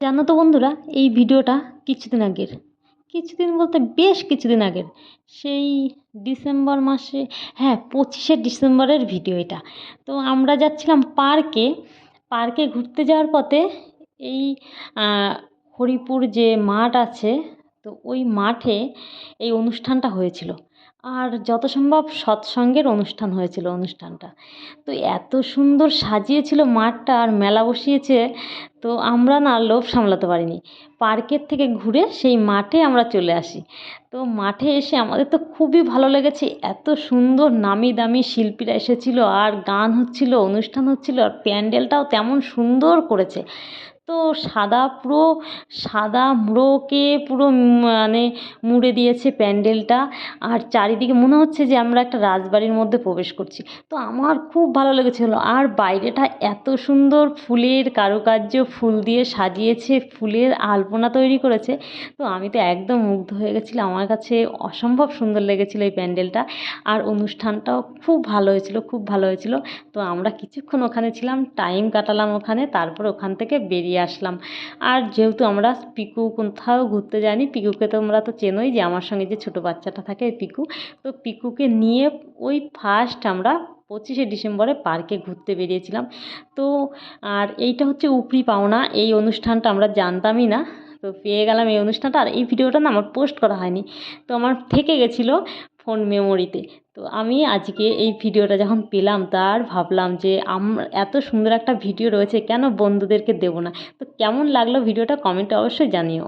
জানো তো বন্ধুরা, এই ভিডিওটা কিছুদিন আগের, কিছুদিন বলতে বেশ কিছুদিন আগের, সেই ডিসেম্বর মাসে, হ্যাঁ 25শে ডিসেম্বরের ভিডিও এটা। তো আমরা যাচ্ছিলাম পার্কে, পার্কে ঘুরতে যাওয়ার পথে এই হরিপুর যে মাঠ আছে, তো ওই মাঠে এই অনুষ্ঠানটা হয়েছিল। আর যত সম্ভব সৎসঙ্গের অনুষ্ঠান হয়েছিল অনুষ্ঠানটা। তো এত সুন্দর সাজিয়েছিল মাঠটা, আর মেলা বসিয়েছে। তো আমরা না লোভ সামলাতে পারিনি, পার্কের থেকে ঘুরে সেই মাঠে আমরা চলে আসি। তো মাঠে এসে আমাদের তো খুবই ভালো লেগেছে, এত সুন্দর নামি দামি শিল্পীরা এসেছিলো, আর গান হচ্ছিল, অনুষ্ঠান হচ্ছিল, আর প্যান্ডেলটাও তেমন সুন্দর করেছে। তো সাদা পুরো সাদা মোড়কে পুরো মানে মুড়ে দিয়েছে প্যান্ডেলটা, আর চারিদিকে মনে হচ্ছে যে আমরা একটা রাজবাড়ির মধ্যে প্রবেশ করছি। তো আমার খুব ভালো লেগেছিলো, আর বাইরেটা এত সুন্দর ফুলের কারুকার্য, ফুল দিয়ে সাজিয়েছে, ফুলের আলপনা তৈরি করেছে। তো আমি তো একদম মুগ্ধ হয়ে গেছিলাম, আমার কাছে অসম্ভব সুন্দর লেগেছিলো এই প্যান্ডেলটা। আর অনুষ্ঠানটাও খুব ভালো হয়েছিল, খুব ভালো হয়েছিল। তো আমরা কিছুক্ষণ ওখানে ছিলাম, টাইম কাটালাম ওখানে, তারপর ওখান থেকে বেরিয়ে আসলাম। আর যেহেতু আমরা পিকু কোথাও ঘুরতে যাইনি, পিকুকে তোমরা তো চেনোই, যে আমার সঙ্গে যে ছোটো বাচ্চাটা থাকে পিকু, তো পিকুকে নিয়ে ওই ফার্স্ট আমরা 25শে ডিসেম্বরে পার্কে ঘুরতে বেরিয়েছিলাম। তো আর এইটা হচ্ছে উপরি পাওনা, এই অনুষ্ঠানটা আমরা জানতামই না। তো পেয়ে গেলাম এই অনুষ্ঠানটা, আর এই ভিডিওটা না আমার পোস্ট করা হয়নি, তো আমার থেকে গেছিলো ফোন মেমোরিতে। তো আমি আজকে এই ভিডিওটা যখন পেলাম, তার ভাবলাম যে এত সুন্দর একটা ভিডিও রয়েছে, কেন বন্ধুদেরকে দেবো না। তো কেমন লাগলো ভিডিওটা কমেন্টে অবশ্যই জানিও।